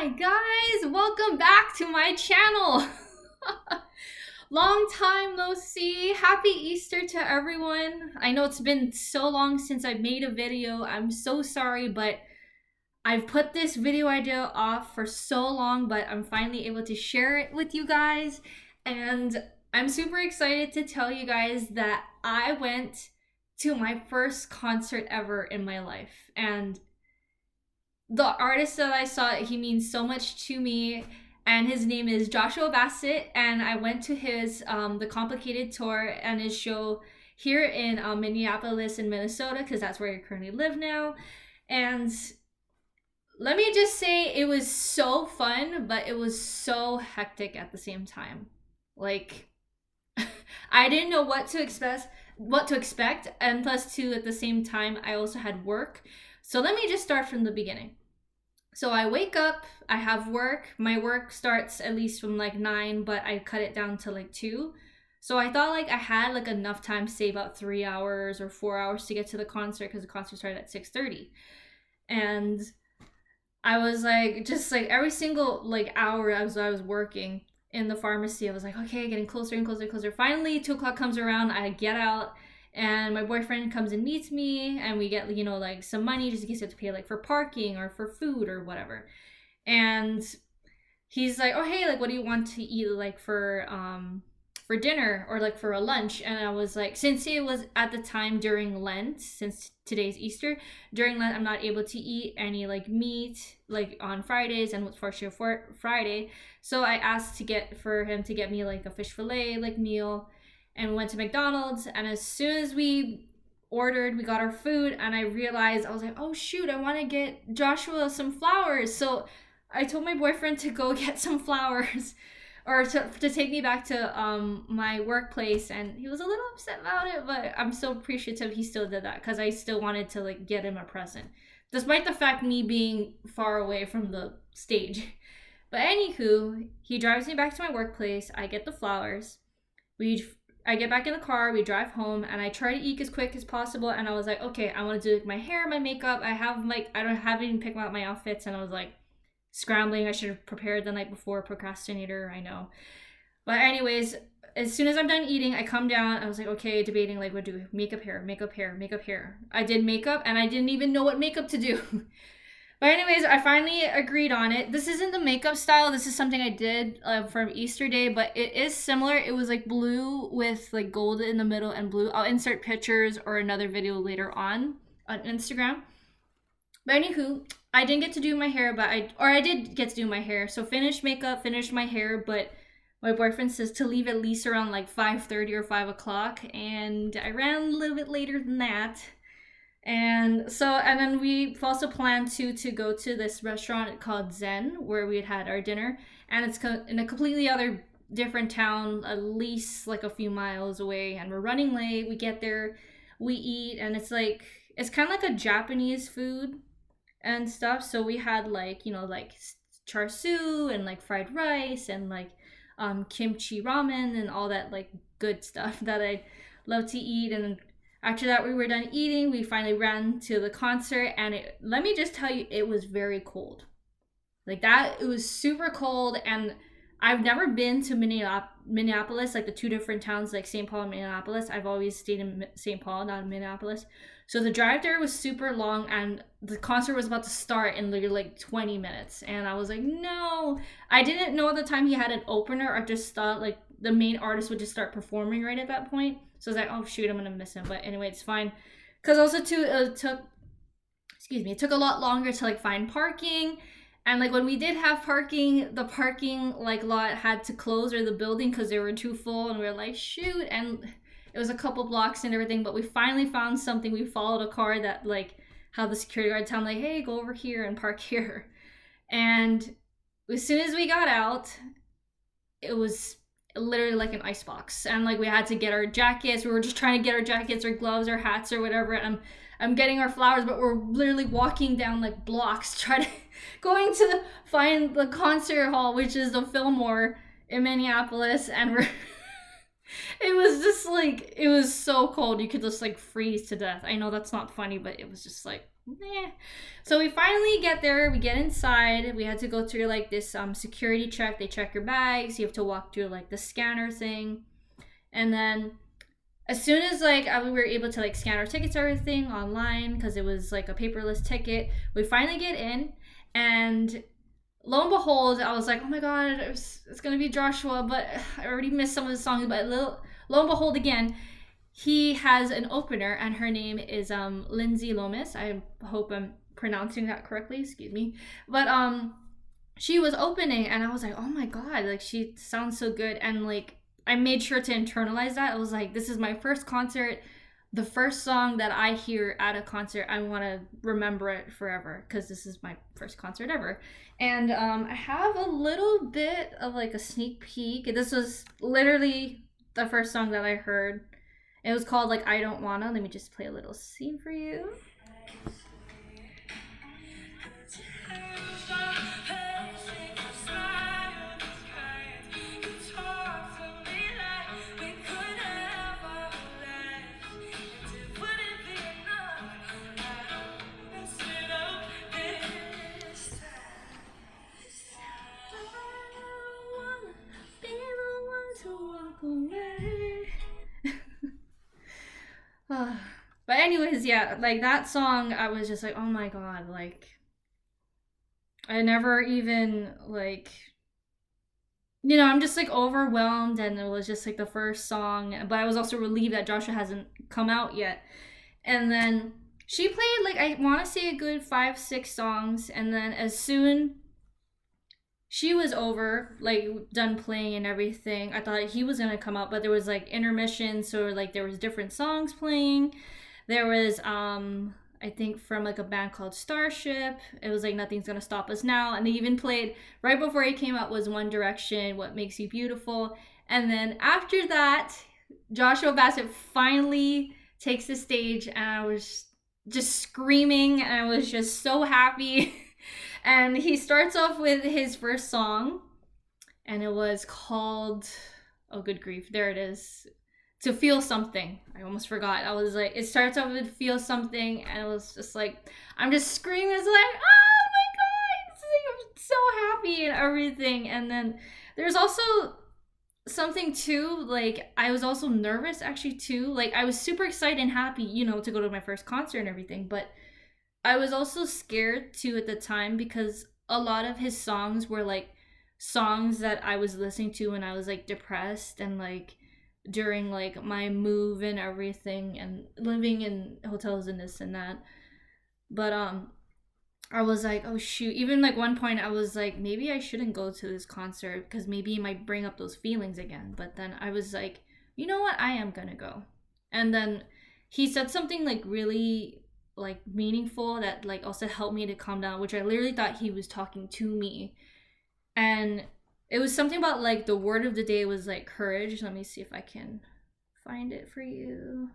Hi guys, welcome back to my channel. Long time no see. Happy Easter to everyone. I know it's been so long since I've made a video. I'm so sorry, but I've put this video idea off for so long, but I'm finally able to share it with you guys. And I'm super excited to tell you guys that I went to my first concert ever in my life. And the artist that I saw, he means so much to me, and his name is Joshua Bassett. And I went to his The Complicated tour and his show here in Minneapolis in Minnesota, because that's where I currently live now. And let me just say, it was so fun, but it was so hectic at the same time. Like, I didn't know what to expect, and plus two, at the same time, I also had work. So let me just start from the beginning. So I wake up, I have work. My work starts at least from like 9, but I cut it down to like 2. So I thought like I had like enough time to save about 3 hours or 4 hours to get to the concert, because the concert started at 6:30. And I was like, just like every single like hour as I was working in the pharmacy, I was like, okay, getting closer and closer and closer. Finally, 2 o'clock comes around, I get out, and my boyfriend comes and meets me, and we get, you know, like some money just in case you have to pay like for parking or for food or whatever. And he's like, oh hey, like what do you want to eat like for dinner or like for a lunch? And I was like, since it was at the time during Lent, since today's Easter, during Lent I'm not able to eat any like meat like on Fridays, and for sure for Friday. So I asked for him to get me like a fish fillet like meal, and we went to McDonald's. And as soon as we ordered, we got our food, and I realized, I was like, oh shoot, I want to get Joshua some flowers. So I told my boyfriend to go get some flowers, or to take me back to my workplace, and he was a little upset about it, but I'm so appreciative he still did that, because I still wanted to like get him a present, despite the fact me being far away from the stage. But anywho, he drives me back to my workplace, I get the flowers, I get back in the car, we drive home, and I try to eat as quick as possible. And I was like, okay, I want to do my hair, my makeup. I haven't even picked out my outfits, and I was like scrambling. I should have prepared the night before. Procrastinator, I know. But anyways, as soon as I'm done eating, I come down. I was like, okay, debating like what to do. Makeup, hair, makeup, hair, makeup, hair. I did makeup, and I didn't even know what makeup to do. But anyways, I finally agreed on it. This isn't the makeup style. This is something I did from Easter Day, but it is similar. It was like blue with like gold in the middle and blue. I'll insert pictures or another video later on Instagram. But anywho, I didn't get to do my hair, but I did get to do my hair. So finished makeup, finished my hair, but my boyfriend says to leave at least around like 5:30 or 5 o'clock, and I ran a little bit later than that. And then we also planned to go to this restaurant called Zen, where we had our dinner, and it's in a completely other different town, at least like a few miles away. And we're running late. We get there, we eat, and it's kind of like a Japanese food and stuff. So we had like, you know, like char siu and like fried rice and like kimchi ramen and all that like good stuff that I love to eat. And after that, we were done eating. We finally ran to the concert, and let me just tell you, it was very cold. Like that, it was super cold, and I've never been to Minneapolis, like the 2 different towns, like St. Paul and Minneapolis. I've always stayed in St. Paul, not in Minneapolis. So the drive there was super long, and the concert was about to start in literally like 20 minutes. And I was like, no. I didn't know at the time he had an opener. I just thought like the main artist would just start performing right at that point. So I was like, oh shoot, I'm gonna miss him. But anyway, it's fine. Because also too, it took a lot longer to like find parking. And like when we did have parking, the parking like lot had to close, or the building, because they were too full. And we were like, shoot. And it was a couple blocks and everything. But we finally found something. We followed a car that like how the security guard told me, like, hey, go over here and park here. And as soon as we got out, it was literally like an icebox, and like we had to get our jackets. We were just trying to get our jackets or gloves or hats or whatever, and I'm getting our flowers, but we're literally walking down like blocks trying to going to find the concert hall, which is the Fillmore in Minneapolis. And we're it was just like, it was so cold, you could just like freeze to death. I know that's not funny, but it was just like eh. So we finally get there. We get inside. We had to go through like this security check. They check your bags. You have to walk through like the scanner thing, and then as soon as like we were able to like scan our tickets, everything online because it was like a paperless ticket. We finally get in, and lo and behold, I was like, oh my god, it's gonna be Joshua, but I already missed some of the songs. But lo and behold, again, he has an opener, and her name is Lindsay Lomas. I hope I'm pronouncing that correctly. Excuse me, but she was opening, and I was like, oh my god, like she sounds so good, and like I made sure to internalize that. I was like, this is my first concert. The first song that I hear at a concert, I want to remember it forever because this is my first concert ever. And I have a little bit of like a sneak peek. This was literally the first song that I heard. It was called like I Don't Wanna. Let me just play a little scene for you. But anyways, yeah, like that song, I was just like, oh my god, like I never even like, you know, I'm just like overwhelmed, and it was just like the first song, but I was also relieved that Joshua hasn't come out yet. And then she played like I want to say a good 5-6 songs, and then as soon she was over, like done playing and everything, I thought he was gonna come out, but there was like intermission, so like there was different songs playing. There was I think from like a band called Starship. It was like Nothing's Gonna Stop Us Now, and they even played right before he came out was One Direction, What Makes You Beautiful. And then after that, Joshua Bassett finally takes the stage, and I was just screaming, and I was just so happy. And he starts off with his first song, and it was called, oh good grief, there it is, To Feel Something. I almost forgot. I was like, it starts off with Feel Something, and it was just like, I'm just screaming. It's like, oh my god, it's like, I'm so happy and everything. And then there's also something too, like I was also nervous actually too. Like I was super excited and happy, you know, to go to my first concert and everything, but I was also scared too at the time because a lot of his songs were like songs that I was listening to when I was like depressed and like during like my move and everything and living in hotels and this and that. But I was like, oh shoot. Even like one point I was like, maybe I shouldn't go to this concert because maybe it might bring up those feelings again. But then I was like, you know what? I am gonna go. And then he said something like really like meaningful that like also helped me to calm down, which I literally thought he was talking to me. And it was something about like the word of the day was like courage. Let me see if I can find it for you.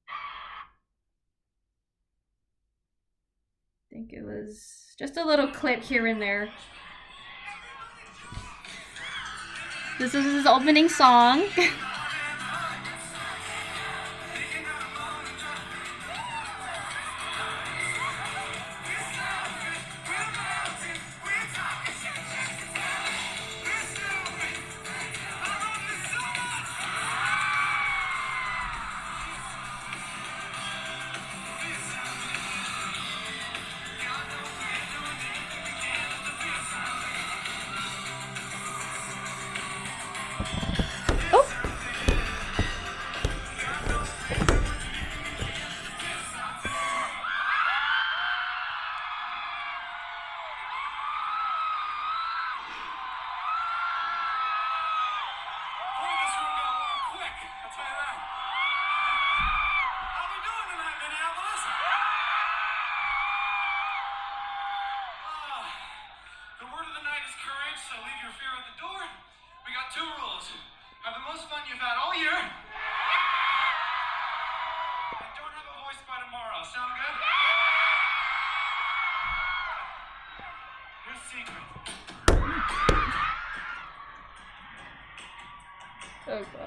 I think it was just a little clip here and there. This is his opening song.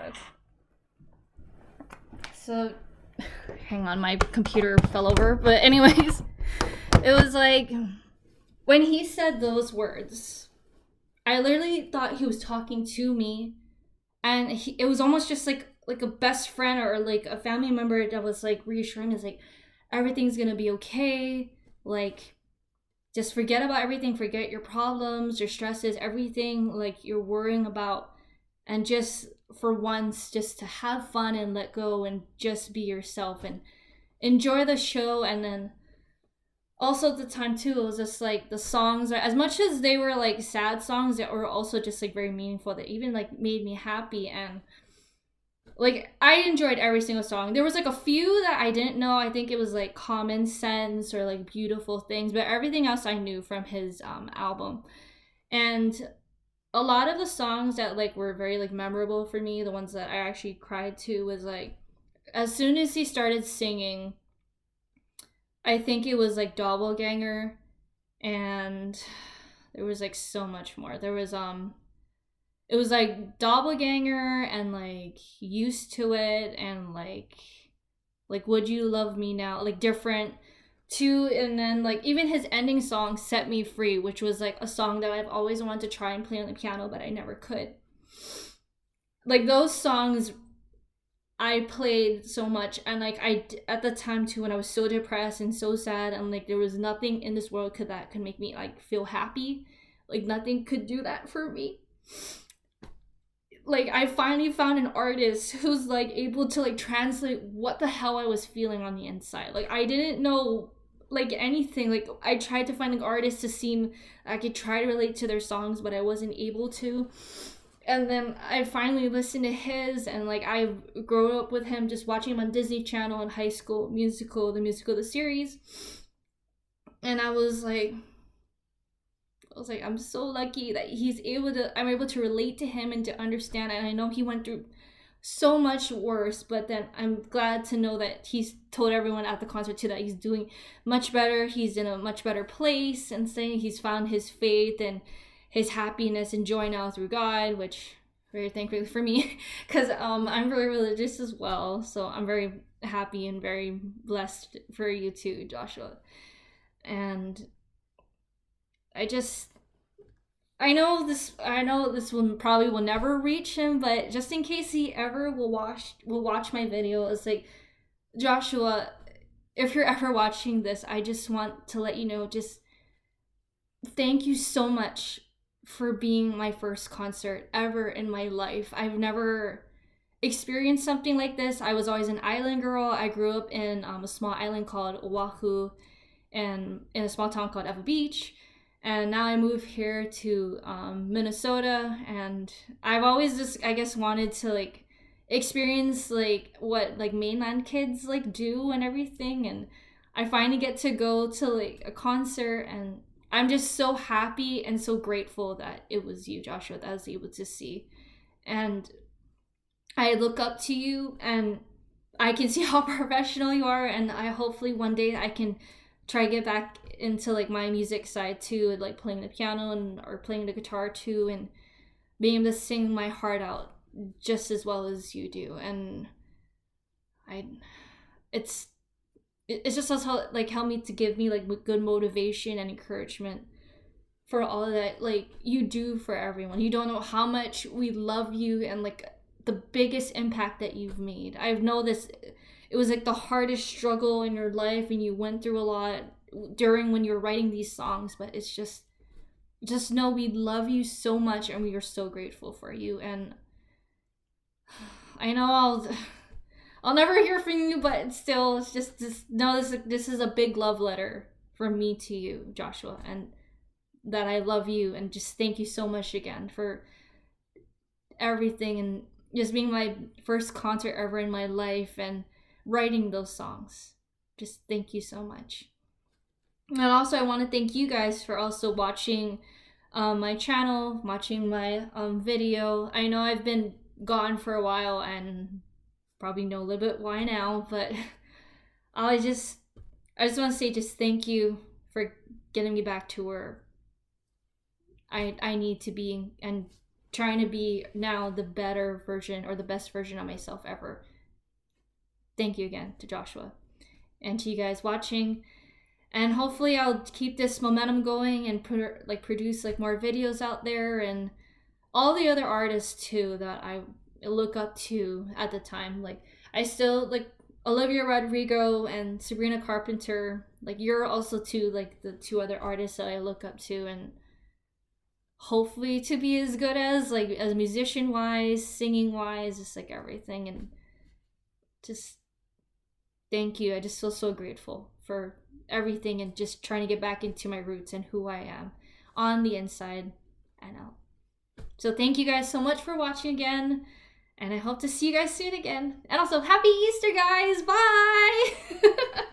God. So, hang on, my computer fell over. But anyways, it was like, when he said those words, I literally thought he was talking to me. And it was almost just like a best friend or like a family member that was like reassuring us, like, everything's gonna be okay. Like, just forget about everything, forget your problems, your stresses, everything like you're worrying about, and just for once just to have fun and let go and just be yourself and enjoy the show. And then also at the time too, it was just like the songs, as much as they were like sad songs, that were also just like very meaningful, that even like made me happy. And like, I enjoyed every single song. There was like a few that I didn't know. I think it was like Common Sense or like Beautiful Things, but everything else I knew from his album. And a lot of the songs that like were very like memorable for me, the ones that I actually cried to, was like, as soon as he started singing, I think it was like Doppelganger, and there was like so much more. There was it was like Doppelganger and like Used to It and like Would You Love Me Now, like different too. And then like even his ending song, Set Me Free, which was like a song that I've always wanted to try and play on the piano, but I never could. Like, those songs I played so much. And like, I at the time too, when I was so depressed and so sad, and like there was nothing in this world that could make me like feel happy, like nothing could do that for me. Like, I finally found an artist who's like able to like translate what the hell I was feeling on the inside. Like, I didn't know like anything. Like, I tried to find an artist to seem I could try to relate to their songs, but I wasn't able to. And then I finally listened to his, and like, I grew up with him, just watching him on Disney Channel in high school, the musical, the series. And I was like, I'm so lucky that I'm able to relate to him and to understand. And I know he went through so much worse, but then I'm glad to know that he's told everyone at the concert too that he's doing much better. He's in a much better place, and saying he's found his faith and his happiness and joy now through God, which very thankful for me, because I'm very religious as well. So I'm very happy and very blessed for you too, Joshua. And I know this will probably will never reach him, but just in case he ever will watch my video, it's like, Joshua, if you're ever watching this, I just want to let you know, just thank you so much for being my first concert ever in my life. I've never experienced something like this. I was always an island girl. I grew up in a small island called Oahu, and in a small town called Ewa Beach. And now I moved here to Minnesota, and I've always just, I guess, wanted to like experience like what like mainland kids like do and everything. And I finally get to go to like a concert, and I'm just so happy and so grateful that it was you, Joshua, that I was able to see. And I look up to you, and I can see how professional you are, and I hopefully one day I can try to get back into like my music side too, like playing the piano or playing the guitar too, and being able to sing my heart out just as well as you do. And it's just also like helped me to give me like good motivation and encouragement for all that like you do for everyone. You don't know how much we love you, and like the biggest impact that you've made. I know this, it was like the hardest struggle in your life, and you went through a lot during when you were writing these songs, but it's just know we love you so much, and we are so grateful for you. And I know I'll never hear from you, but still, it's just this is a big love letter from me to you, Joshua, and that I love you, and just thank you so much again for everything, and just being my first concert ever in my life, and writing those songs. Just thank you so much. And also, I want to thank you guys for also watching my channel, watching my video. I know I've been gone for a while, and probably know a little bit why now, but I just want to say just thank you for getting me back to where I need to be, and trying to be now the better version or the best version of myself ever. Thank you again to Joshua and to you guys watching. And hopefully I'll keep this momentum going and produce like more videos out there, and all the other artists too that I look up to at the time. Like I still like Olivia Rodrigo and Sabrina Carpenter. Like you're also two, like the two other artists that I look up to, and hopefully to be as good as musician wise, singing wise, just like everything. And just thank you. I just feel so grateful for everything and just trying to get back into my roots and who I am on the inside and out. So thank you guys so much for watching again, and I hope to see you guys soon again. And also, happy Easter, guys! Bye!